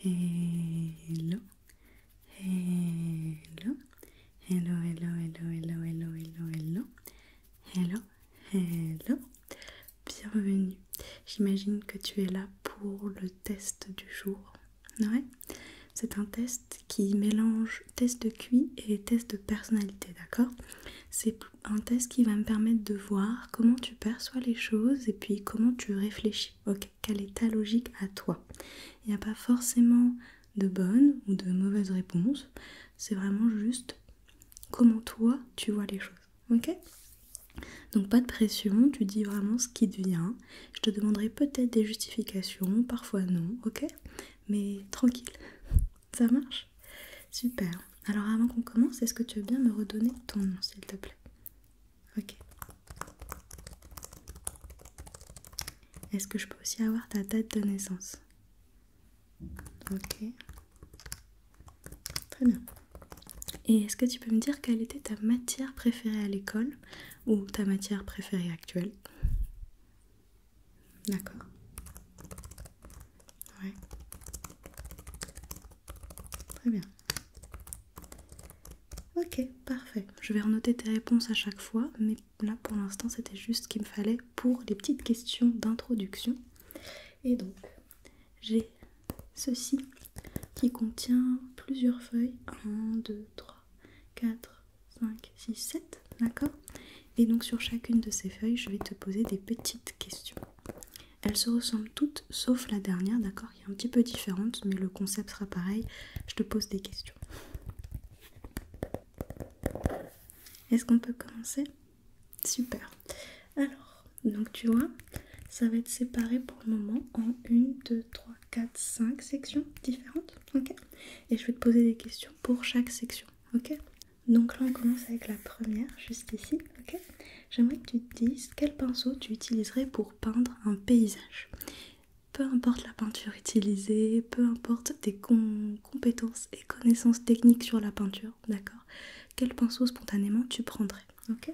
Hello, hello, hello, hello, hello, hello, hello, hello, hello, hello, hello, bienvenue. J'imagine que tu es là pour le test du jour. Ouais, c'est un test qui mélange test de QI et test de personnalité, d'accord? C'est un test qui va me permettre de voir comment tu perçois les choses et puis comment tu réfléchis. Ok, quelle est ta logique à toi? Il n'y a pas forcément de bonnes ou de mauvaises réponses. C'est vraiment juste comment toi tu vois les choses. Ok? Donc pas de pression, tu dis vraiment ce qui te vient. Je te demanderai peut-être des justifications, parfois non, ok? Mais tranquille, ça marche? Super. Alors avant qu'on commence, est-ce que tu veux bien me redonner ton nom s'il te plaît? Ok. Est-ce que je peux aussi avoir ta date de naissance? Ok. Très bien. Et est-ce que tu peux me dire quelle était ta matière préférée à l'école ou ta matière préférée actuelle? D'accord. Ouais. Très bien. Ok, parfait. Je vais renoter tes réponses à chaque fois, mais là pour l'instant c'était juste ce qu'il me fallait pour les petites questions d'introduction. Et donc, j'ai ceci qui contient plusieurs feuilles. 1, 2, 3, 4, 5, 6, 7, d'accord? Et donc sur chacune de ces feuilles, je vais te poser des petites questions. Elles se ressemblent toutes, sauf la dernière, d'accord? Qui est un petit peu différente, mais le concept sera pareil. Je te pose des questions. Est-ce qu'on peut commencer? Super. Alors, donc tu vois, ça va être séparé pour le moment en 1, 2, 3, 4, 5 sections différentes, ok? Et je vais te poser des questions pour chaque section, ok? Donc là, on commence avec la première, juste ici, ok? J'aimerais que tu te dises quel pinceau tu utiliserais pour peindre un paysage. Peu importe la peinture utilisée, peu importe tes compétences et connaissances techniques sur la peinture, d'accord? Quel pinceau spontanément tu prendrais, ok?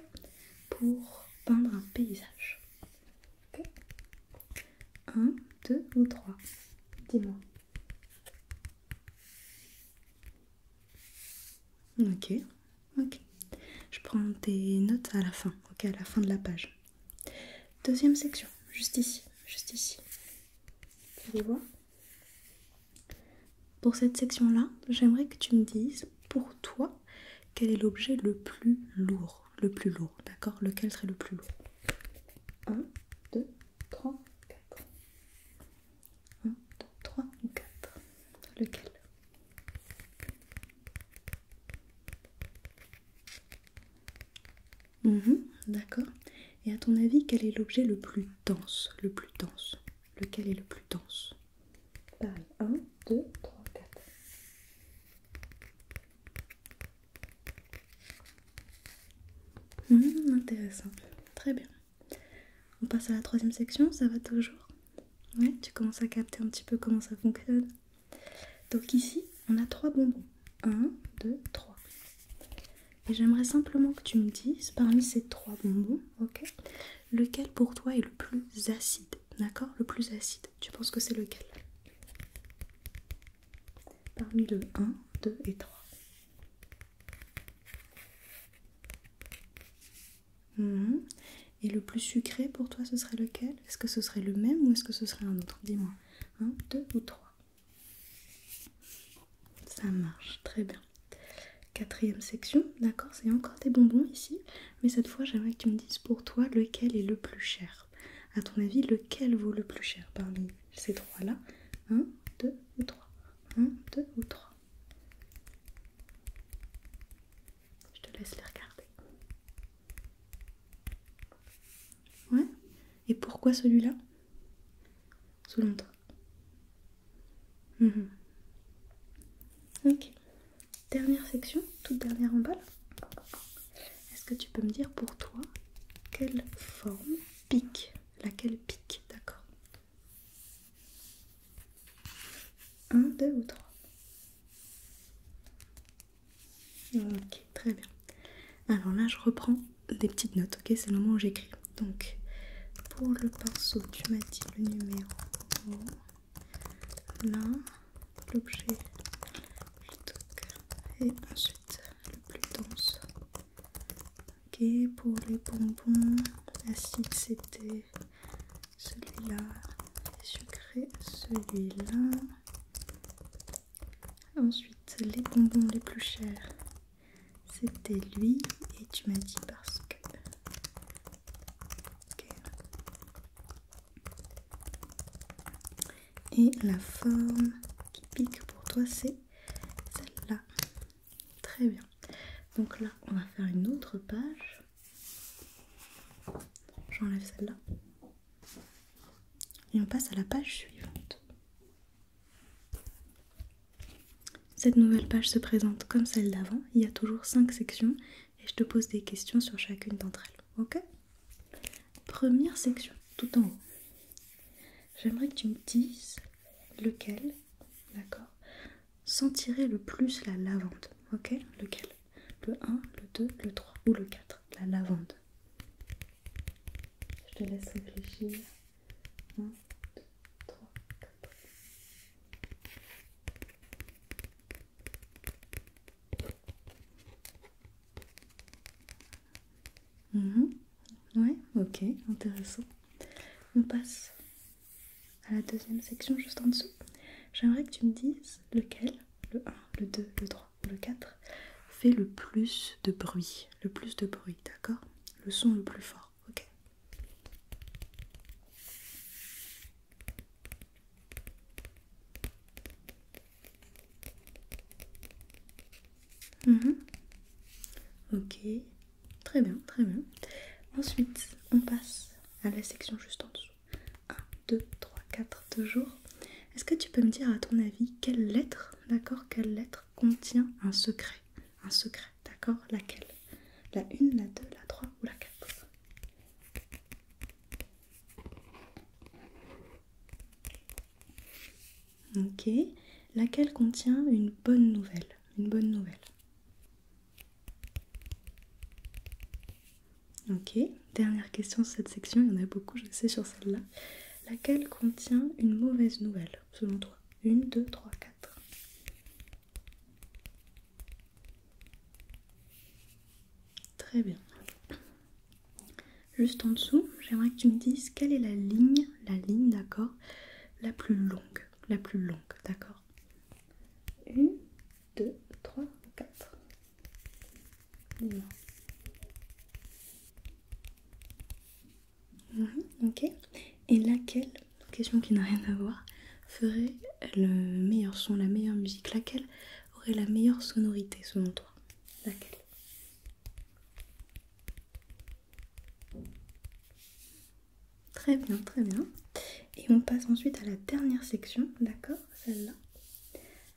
Pour peindre un paysage. Ok. 1, 2 ou 3? Dis-moi. Ok, ok. Je prends tes notes à la fin, ok, à la fin de la page. Deuxième section, juste ici, juste ici. Tu les vois? Pour cette section-là, j'aimerais que tu me dises, pour toi, quel est l'objet le plus lourd? Le plus lourd, d'accord? Lequel serait le plus lourd? 1, 2, 3, 4. 1, 2, 3 ou 4. Lequel? D'accord. Et à ton avis, quel est l'objet le plus dense? Le plus dense. Lequel est le plus dense? Pareil. 1, 2, 3, 4. Intéressant. Très bien. On passe à la troisième section, ça va toujours? Ouais, tu commences à capter un petit peu comment ça fonctionne. Donc ici, on a 3 bonbons. 1, 2, 3. Et j'aimerais simplement que tu me dises, parmi ces 3 bonbons, ok, lequel pour toi est le plus acide? D'accord? Le plus acide. Tu penses que c'est lequel? Parmi le 1, 2 et 3. Et le plus sucré pour toi, ce serait lequel? Est-ce que ce serait le même ou est-ce que ce serait un autre? Dis-moi. 1, 2 ou 3? Ça marche, très bien. Quatrième section, d'accord, c'est encore des bonbons ici, mais cette fois j'aimerais que tu me dises pour toi lequel est le plus cher. À ton avis, lequel vaut le plus cher parmi ces trois-là? 1, 2 ou 3? 1, 2 ou 3? Je te laisse les regarder. Ouais? Et pourquoi celui-là? Selon toi? Ok. Dernière section, toute dernière en bas là. Est-ce que tu peux me dire pour toi quelle forme pique? Laquelle pique, d'accord? 1, 2 ou 3? Ok, très bien. Alors là, je reprends des petites notes, ok? C'est le moment où j'écris. Donc, pour le pinceau, tu m'as dit le numéro là, l'objet plutôt que... Et ensuite le plus dense. Ok, pour les bonbons, acide c'était celui-là, et sucré celui-là. Ensuite, les bonbons les plus chers, c'était lui, et tu m'as dit parce que... Okay. Et la forme qui pique pour toi, c'est celle-là. Très bien. Donc là, on va faire une autre page. J'enlève celle-là. Et on passe à la page suivante. Cette nouvelle page se présente comme celle d'avant. Il y a toujours 5 sections et je te pose des questions sur chacune d'entre elles. Ok? Première section, tout en haut. J'aimerais que tu me dises lequel, d'accord, sentirait le plus la lavande. Ok? Lequel? Le 1, le 2, le 3 ou le 4? La lavande. Je te laisse réfléchir. 1, 2, 3, 4. Ouais, ok, intéressant. On passe à la deuxième section juste en dessous. J'aimerais que tu me dises lequel, le 1, le 2, le 3 ou le 4, fait le plus de bruit. Le plus de bruit, d'accord? Le son le plus fort, ok? Ok, très bien, très bien. Ensuite, on passe à la section juste en dessous. 1, 2, 3, 4, toujours. Est-ce que tu peux me dire à ton avis quelle lettre, d'accord, quelle lettre contient un secret? Un secret, d'accord? Laquelle? La 1, la 2, la 3 ou la 4? Ok. Laquelle contient une bonne nouvelle? Une bonne nouvelle. Ok. Dernière question sur cette section, il y en a beaucoup, je sais, sur celle-là. Laquelle contient une mauvaise nouvelle, selon toi? 1, 2, 3, 4. Très bien. Juste en dessous, j'aimerais que tu me dises quelle est la ligne, d'accord, la plus longue, d'accord? 1, 2, 3, 4. Dis-moi. Ok. Et laquelle, question qui n'a rien à voir, ferait le meilleur son, la meilleure musique? Laquelle aurait la meilleure sonorité selon toi? Laquelle? Très bien, très bien. Et on passe ensuite à la dernière section, d'accord? Celle-là.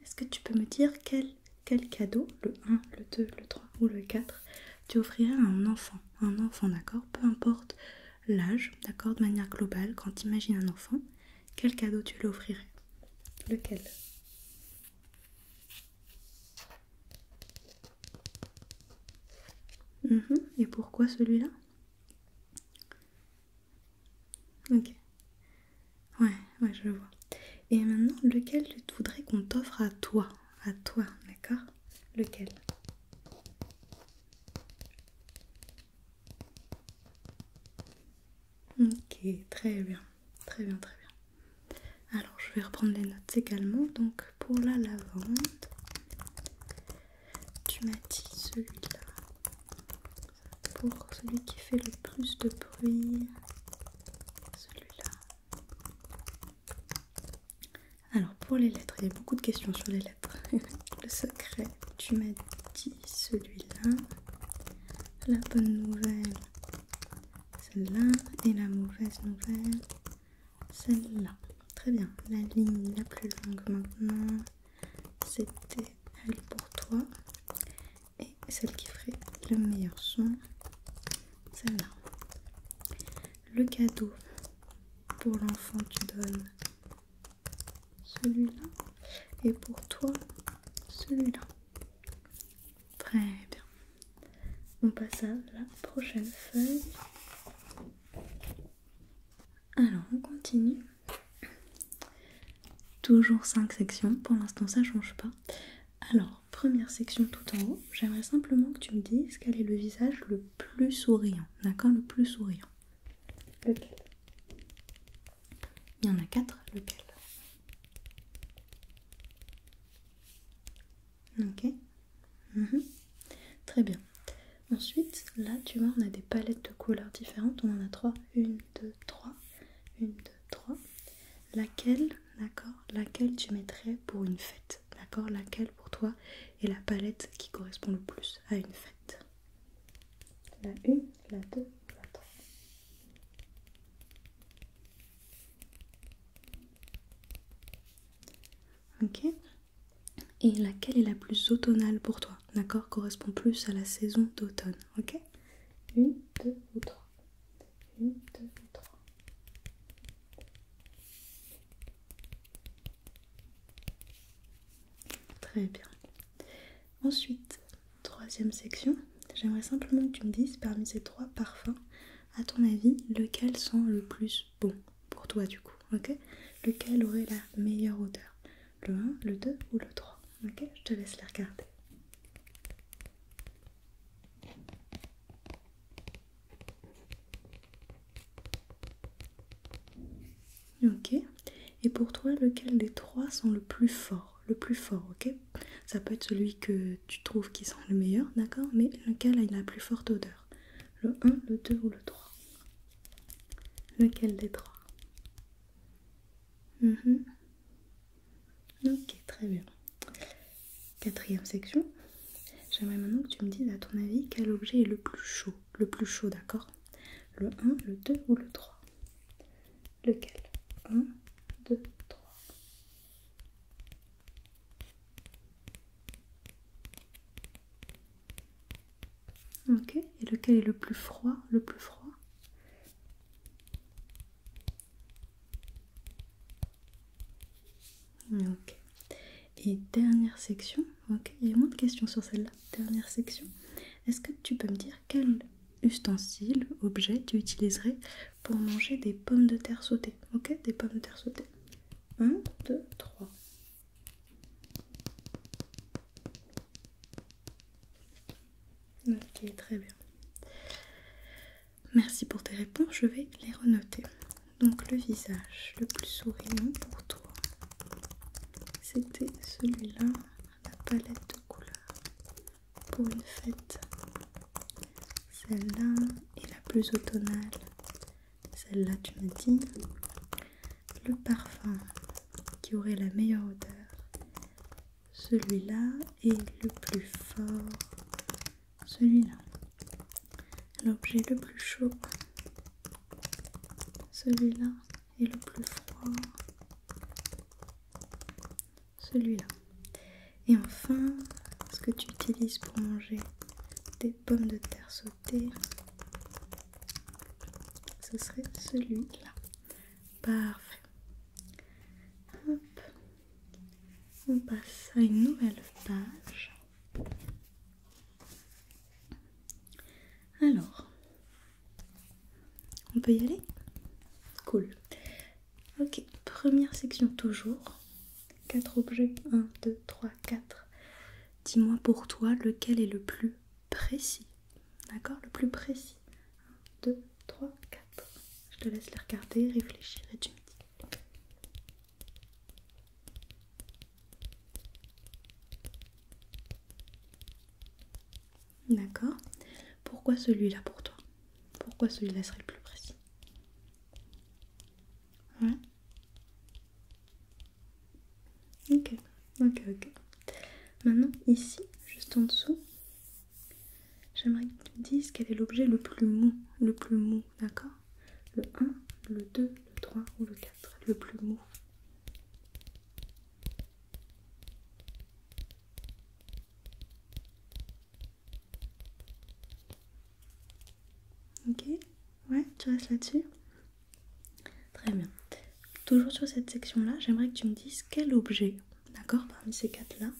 Est-ce que tu peux me dire quel cadeau, le 1, le 2, le 3 ou le 4, tu offrirais à un enfant? Un enfant, d'accord? Peu importe l'âge, d'accord? De manière globale, quand tu imagines un enfant, quel cadeau tu lui offrirais? Lequel? Et pourquoi celui-là? Ok. Ouais, je vois. Et maintenant, lequel tu voudrais qu'on t'offre à toi? À toi, d'accord? Lequel? Ok, très bien. Très bien, très bien. Alors, je vais reprendre les notes également. Donc, pour la lavande, tu m'as dit celui-là. Pour celui qui fait le plus de bruit, celui-là. Alors, pour les lettres, il y a beaucoup de questions sur les lettres. Le secret, tu m'as dit celui-là. La bonne nouvelle, celle-là. Et la mauvaise nouvelle, celle-là. Très bien. La ligne la plus longue maintenant, c'était elle pour toi. Et celle qui ferait le meilleur son, celle-là. Le cadeau pour l'enfant, tu donnes celui-là. Et pour toi, celui-là. Très bien. On passe à la prochaine feuille. Alors, on continue. Toujours 5 sections, pour l'instant ça change pas. Alors, première section tout en haut, j'aimerais simplement que tu me dises quel est le visage le plus souriant, d'accord? Le plus souriant. Lequel? Il y en a 4, lequel? Ok. Très bien. Ensuite, là, tu vois, on a des palettes de couleurs différentes. On en a 3. 1, 2, 3. 1, 2, 3. Laquelle, d'accord, laquelle tu mettrais pour une fête? D'accord? Laquelle pour toi est la palette qui correspond le plus à une fête? La 1, la 2, la 3. Ok. Et laquelle est la plus automnale pour toi? D'accord? Correspond plus à la saison d'automne. Ok? 1, 2 ou 3. 1, 2 ou 3. Très bien. Ensuite, troisième section, j'aimerais simplement que tu me dises parmi ces 3 parfums, à ton avis, lequel sent le plus bon pour toi du coup, ok? Lequel aurait la meilleure odeur? Le 1, le 2 ou le 3? Ok? Je te laisse les regarder. Ok. Et pour toi, lequel des 3 sent le plus fort? Le plus fort, ok? Ça peut être celui que tu trouves qui sent le meilleur, d'accord? Mais lequel a la plus forte odeur? Le 1, le 2 ou le 3? Lequel des 3? Ok, très bien. Quatrième section. J'aimerais maintenant que tu me dises à ton avis quel objet est le plus chaud. Le plus chaud, d'accord? Le 1, le 2 ou le 3? Lequel? 1, 2, 3. Ok, et lequel est le plus froid? Le plus froid? Ok. Et dernière section, ok, il y a moins de questions sur celle-là. Dernière section, est-ce que tu peux me dire quel ustensile, objet tu utiliserais pour manger des pommes de terre sautées? Ok, des pommes de terre sautées. 1, 2, 3. Ok, très bien. Merci pour tes réponses, je vais les renoter. Donc le visage le plus souriant pour toi, c'était celui-là, la palette de couleurs pour une fête. Celle-là est la plus automnale. Celle-là, tu me dis. Le parfum qui aurait la meilleure odeur, celui-là est le plus fort. Celui-là. L'objet le plus chaud, celui-là est le plus froid. Celui-là. Et enfin, ce que tu utilises pour manger des pommes de terre sautées, ce serait celui-là. Parfait. Hop. On passe à une nouvelle page. Alors, on peut y aller? Cool. Ok, première section toujours. 4 objets. 1, 2, 3, 4. Dis-moi pour toi lequel est le plus précis. D'accord? Le plus précis. 1, 2, 3, 4. Je te laisse les regarder, réfléchir et tu me dis. D'accord? Pourquoi celui-là pour toi? Pourquoi celui-là serait le plus précis? Ouais. Ok, ok, ok. Maintenant, ici, juste en dessous, j'aimerais que tu me dises quel est l'objet le plus mou, d'accord? Le 1, le 2, le 3 ou le 4, le plus mou. Ok? Ouais, tu restes là-dessus? Très bien. Toujours sur cette section-là, j'aimerais que tu me dises quel objet, d'accord, parmi ces 4-là,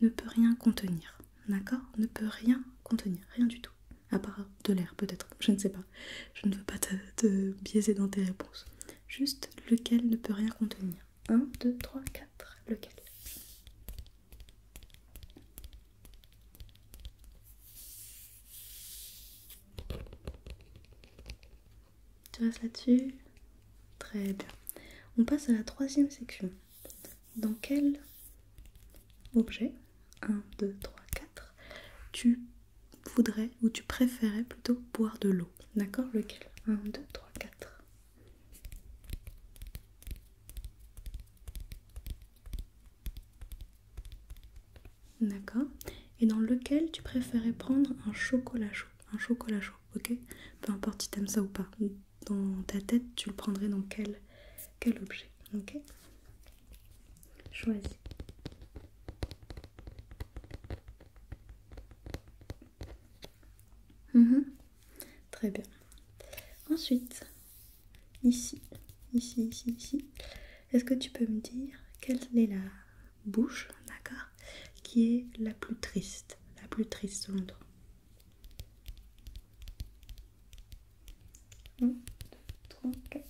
ne peut rien contenir. D'accord? Ne peut rien contenir, rien du tout. À part de l'air peut-être, je ne sais pas. Je ne veux pas te biaiser dans tes réponses. Juste lequel ne peut rien contenir. 1, 2, 3, 4. Lequel? Tu restes là-dessus? Très bien. On passe à la troisième section. Dans quel objet, 1, 2, 3, 4, tu voudrais ou tu préférais plutôt boire de l'eau? D'accord? Lequel? 1, 2, 3, 4. D'accord. Et dans lequel tu préférais prendre un chocolat chaud? Un chocolat chaud, ok? Peu importe si t'aimes ça ou pas. Dans ta tête, tu le prendrais dans quel objet, ok? Choisis. Très bien. Ensuite, ici, est-ce que tu peux me dire quelle est la bouche, d'accord, qui est la plus triste selon toi? 1, 2, 3, 4.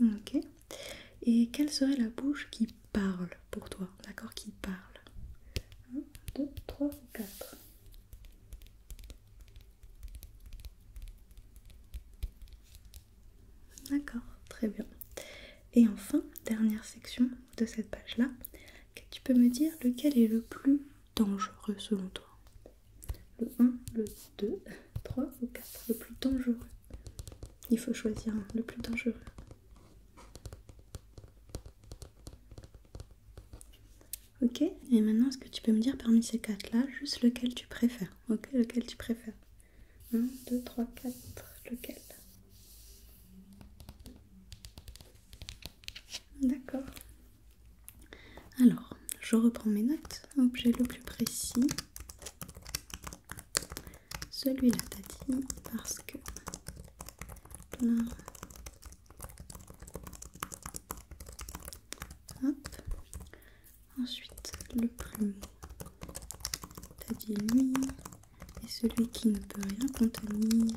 Ok. Et quelle serait la bouche qui parle pour toi, d'accord, qui parle? 1, 2, 3 ou 4. D'accord, très bien. Et enfin, dernière section de cette page-là, tu peux me dire lequel est le plus dangereux selon toi? Le 1, le 2, 3 ou 4, le plus dangereux. Il faut choisir un, le plus dangereux. Ok, et maintenant, est-ce que tu peux me dire parmi ces 4-là, juste lequel tu préfères? Ok, lequel tu préfères? 1, 2, 3, 4, lequel? D'accord. Alors, je reprends mes notes. Objet le plus précis. Celui-là, t'as dit, parce que là. Hop. Ensuite, le plus mou. T'as dit lui. Et celui qui ne peut rien contenir,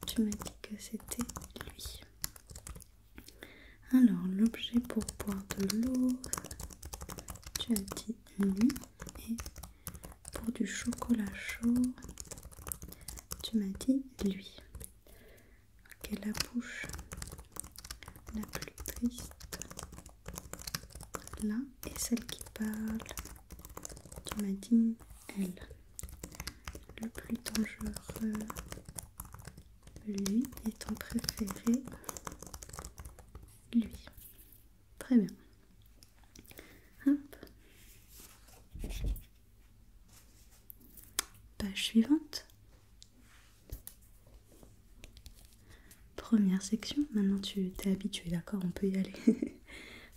tu m'as dit que c'était lui. Alors, l'objet pour boire de l'eau, tu as dit lui. Et pour du chocolat chaud, tu m'as dit lui. Ok, la bouche la plus triste, là, et celle qui parle, tu m'as dit elle. Le plus dangereux, lui, et ton préféré, lui. Très bien. Hop. Page suivante. Première section. Maintenant tu t'es habitué, d'accord, on peut y aller.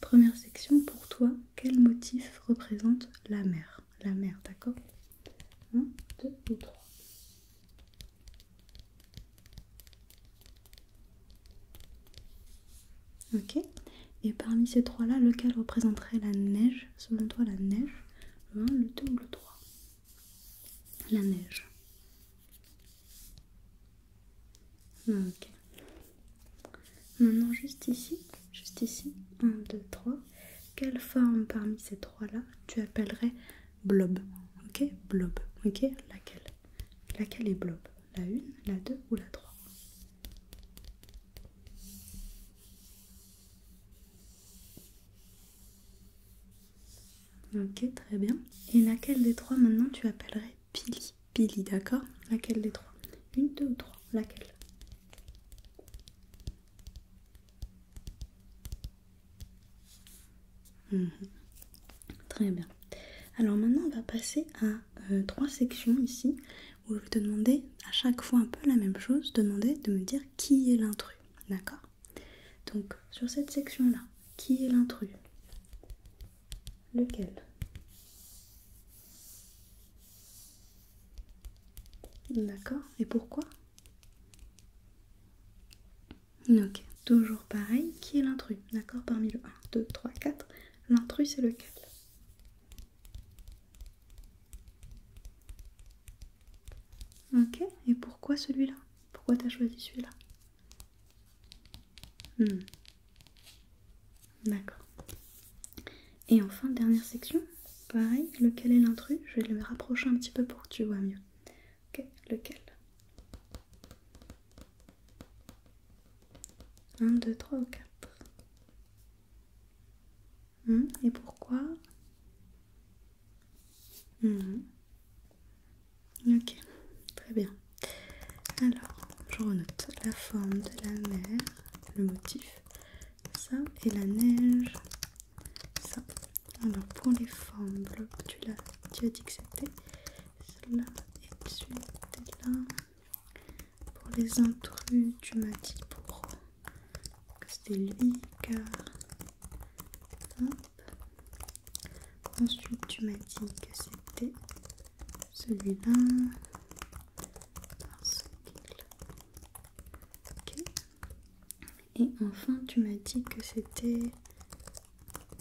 Première section, pour toi, quel motif représente la mer? La mer, d'accord? 1, 2 ou 3. Ok. Et parmi ces trois-là, lequel représenterait la neige? Selon toi, la neige? Le 1, le 2 ou le 3? La neige. Ok. Maintenant, juste ici, 1, 2, 3. Quelle forme parmi ces trois-là tu appellerais blob? Ok, blob. Ok, laquelle? Laquelle est blob? La 1, la 2 ou la 3? Ok, très bien. Et laquelle des trois maintenant tu appellerais pili? Pili, d'accord? Laquelle des trois? 1, 2 ou 3? Laquelle? Très bien. Alors maintenant, on va passer à 3 sections ici, où je vais te demander à chaque fois un peu la même chose, demander de me dire qui est l'intrus, d'accord? Donc, sur cette section-là, qui est l'intrus? Lequel? D'accord, et pourquoi? Ok, toujours pareil, qui est l'intrus? D'accord, parmi le 1, 2, 3, 4, l'intrus c'est lequel? Ok, et pourquoi celui-là? Pourquoi tu as choisi celui-là? D'accord. Et enfin, dernière section, pareil, lequel est l'intrus? Je vais le rapprocher un petit peu pour que tu vois mieux. Ok, lequel? 1, 2, 3 ou 4? Et pourquoi? Ok, très bien. Alors, je renote la forme de la mer, le motif, ça, et la neige, ça. Alors, pour les formes blocs, tu as dit que c'était celle-là et celui était là. Pour les intrus, tu m'as dit que c'était lui, car... Hop. Ensuite, tu m'as dit que c'était celui-là. Ok. Et enfin, tu m'as dit que c'était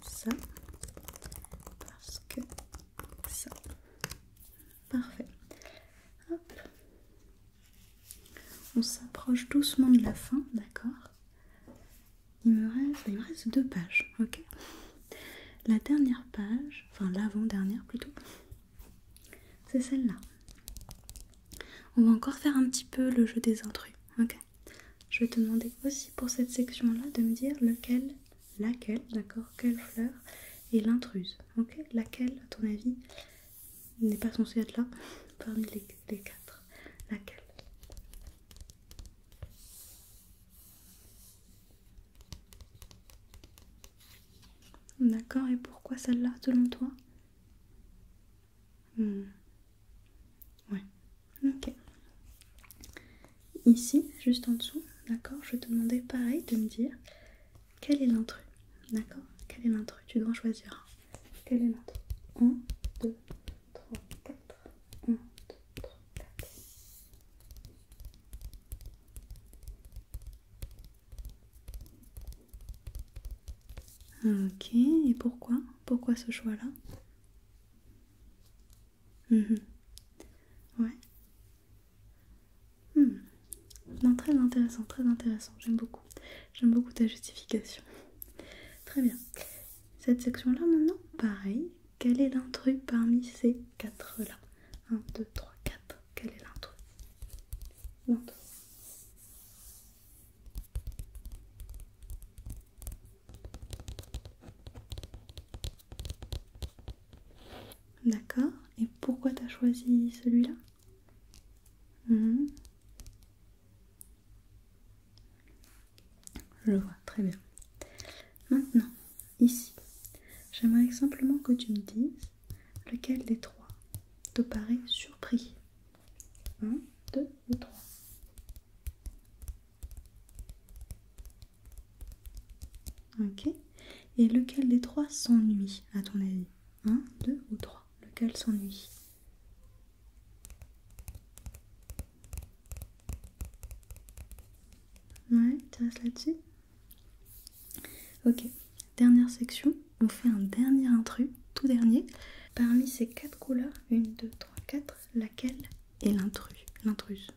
ça. Parce que ça. Parfait. Hop. On s'approche doucement de la fin, d'accord? Il me reste 2 pages, ok? La dernière page, enfin l'avant-dernière plutôt, c'est celle-là. On va encore faire un petit peu le jeu des intrus, ok? Je vais te demander aussi pour cette section-là de me dire laquelle, d'accord, quelle fleur est l'intruse, ok? Laquelle, à ton avis, n'est pas censée être là parmi les 4? Laquelle? D'accord, et pourquoi celle-là selon toi? Ouais, ok. Ici, juste en dessous, d'accord, je vais te demander pareil de me dire quel est l'intrus, d'accord? Quel est l'intrus? Tu dois choisir. Quel est l'intrus? 1, 2, 3, 4. 1, 2, 3, 4. Ok, et pourquoi? Pourquoi ce choix-là? Ouais. Non, très intéressant, très intéressant. J'aime beaucoup. J'aime beaucoup ta justification. Très bien. Cette section-là, maintenant, pareil. Quel est l'intrus parmi ces 4-là? 1, 2, 3, 4. Quel est l'intrus? L'intrus. D'accord. Et pourquoi tu as choisi celui-là? Je vois, très bien. Maintenant, ici, j'aimerais simplement que tu me dises lequel des 3 te paraît surpris. 1, 2 ou 3. Ok. Et lequel des 3 s'ennuie, à ton avis? 1, 2 ou 3? Lequel s'ennuie? Ouais, tu restes là-dessus? Ok. Dernière section, on fait un dernier intrus, tout dernier. Parmi ces 4 couleurs, 1, 2, 3, 4, laquelle est l'intruse?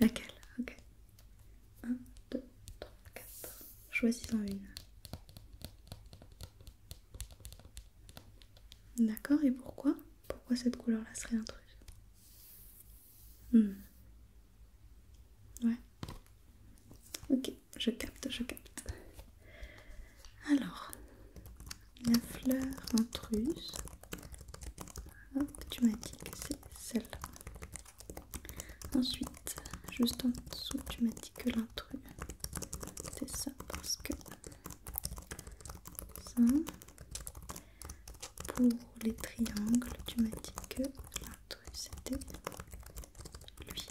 Laquelle? Ok. 1, 2, 3, 4. Choisis-en une. D'accord, et pourquoi? Pourquoi cette couleur-là serait intruse? Ouais. Ok, je capte, je capte. Alors, la fleur intruse. Hop, tu m'as dit que c'est celle-là. Ensuite, juste en dessous, tu m'as dit que l'intrus, c'est ça, parce que ça. Pour les triangles, tu m'as dit que l'intrus, c'était lui.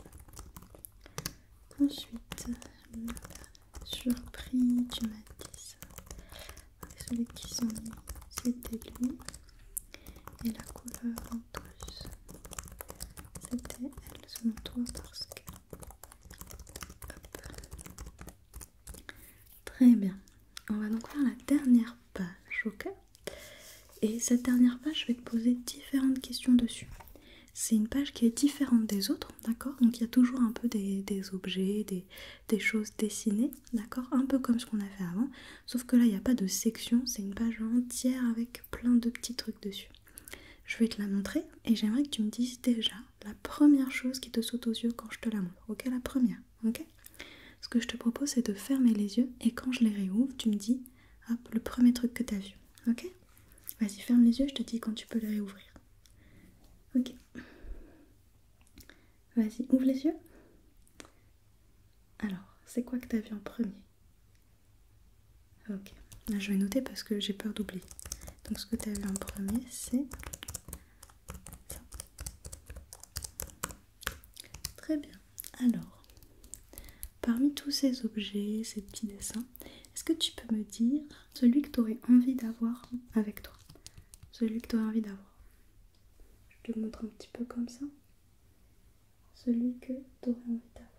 Ensuite, le surpris, tu m'as dit ça. Celui qui s'ennuie, c'était lui. Et la couleur intruse, c'était elle selon toi parce que... Hop. Très bien. On va donc faire la dernière page, ok? Et cette dernière page, je vais te poser différentes questions dessus. c'est une page qui est différente des autres, d'accord? Donc il y a toujours un peu des objets, des choses dessinées, d'accord? Un peu comme ce qu'on a fait avant, sauf que là il n'y a pas de section, c'est une page entière avec plein de petits trucs dessus. Je vais te la montrer et j'aimerais que tu me dises déjà la première chose qui te saute aux yeux quand je te la montre, ok? La première, ok? Ce que je te propose c'est de fermer les yeux et quand je les réouvre, tu me dis, hop, le premier truc que tu as vu, ok? Vas-y, ferme les yeux, je te dis quand tu peux les réouvrir. Ok. Vas-y, ouvre les yeux. Alors, c'est quoi que tu as vu en premier? Ok. Là, je vais noter parce que j'ai peur d'oublier. Donc, ce que tu as vu en premier, c'est ça. Très bien. Alors, parmi tous ces objets, ces petits dessins, est-ce que tu peux me dire celui que tu aurais envie d'avoir avec toi? Celui que tu aurais envie d'avoir. Je te le montre un petit peu comme ça. Celui que tu aurais envie d'avoir.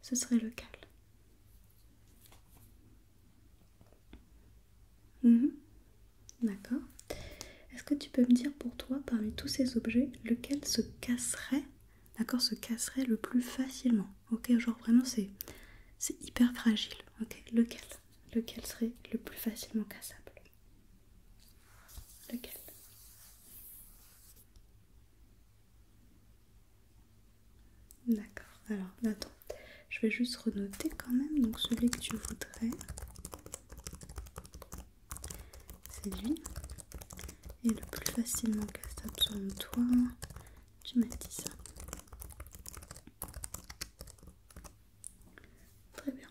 Ce serait lequel? D'accord. Est-ce que tu peux me dire pour toi, parmi tous ces objets, lequel se casserait, d'accord, se casserait le plus facilement? Ok, genre vraiment c'est hyper fragile. Ok, lequel? Lequel serait le plus facilement cassable? Lequel? D'accord. Alors, attends. Je vais juste renoter quand même. Donc celui que tu voudrais, c'est lui. Et le plus facilement cassable selon toi, tu m'as dit ça. Très bien.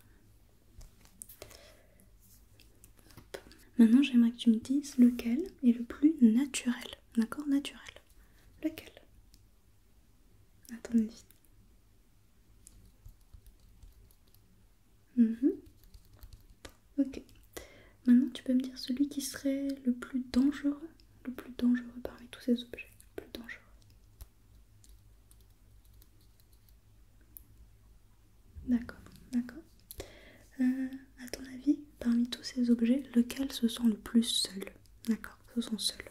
Hop. Maintenant, j'aimerais que tu me dises lequel est le plus naturel. D'accord? Naturel. Lequel? À ton avis? Ok. Maintenant, tu peux me dire celui qui serait le plus dangereux? Le plus dangereux parmi tous ces objets. Le plus dangereux. D'accord, d'accord. À ton avis, parmi tous ces objets, lequel se sent le plus seul? D'accord, se sent seul.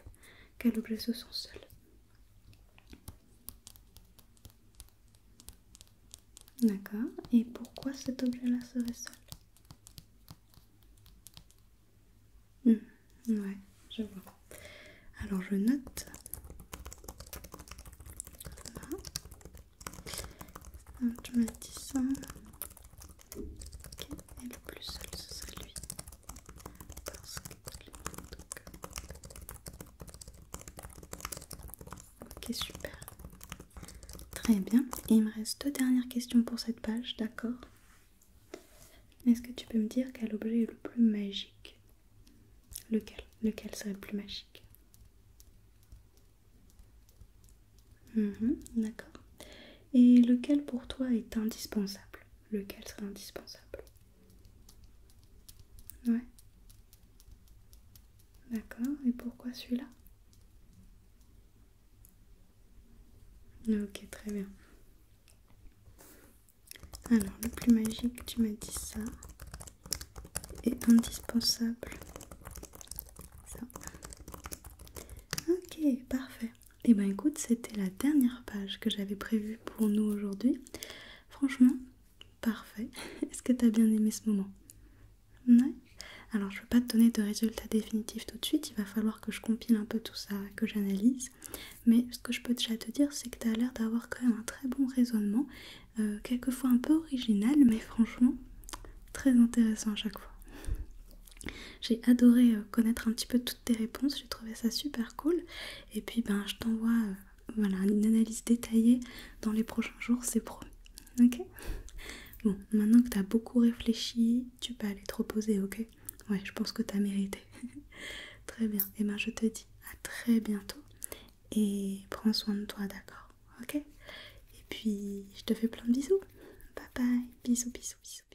Quel objet se sent seul? D'accord. Et pourquoi cet objet-là serait seul? Ouais, je vois. Alors je note. Là. Tu m'as dit ça. Ok, et le plus seul, ce serait lui. Parce que... Ok, super. Très bien. Et il me reste 2 dernières questions pour cette page, d'accord? Est-ce que tu peux me dire quel objet est le plus magique? Lequel? Lequel serait le plus magique? D'accord. Et lequel pour toi est indispensable? Lequel serait indispensable? Ouais. D'accord. Et pourquoi celui-là? Ok, très bien. Alors, le plus magique, tu m'as dit ça. Et indispensable, ça. Ok, parfait. Et ben écoute, c'était la dernière page que j'avais prévue pour nous aujourd'hui. Franchement, parfait. Est-ce que tu as bien aimé ce moment? Ouais. Alors, je ne vais pas te donner de résultats définitifs tout de suite. Il va falloir que je compile un peu tout ça, que j'analyse. Mais ce que je peux déjà te dire, c'est que tu as l'air d'avoir quand même un très bon raisonnement. Quelquefois un peu original, mais franchement, très intéressant à chaque fois. J'ai adoré connaître un petit peu toutes tes réponses, j'ai trouvé ça super cool. Et puis ben je t'envoie voilà, une analyse détaillée dans les prochains jours, c'est promis. Ok? Bon, maintenant que tu as beaucoup réfléchi, tu peux aller te reposer, ok? Ouais, je pense que tu as mérité. Très bien. Et ben je te dis à très bientôt. Et prends soin de toi, d'accord? Ok? Et puis je te fais plein de bisous. Bye bye. Bisous, bisous, bisous.